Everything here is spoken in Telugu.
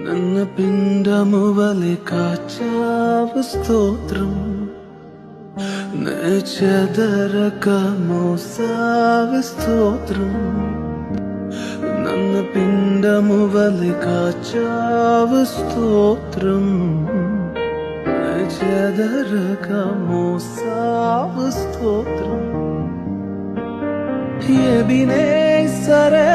ನನ್ನ పిండము వలె కాచావు స్తోత్రం నే చెదరక మోసావు స్తోత్రం నన్ను పిండము వలె కాచావు స్తోత్రం నే చెదరక మోసావు స్తోత్రం ఎబినేసరే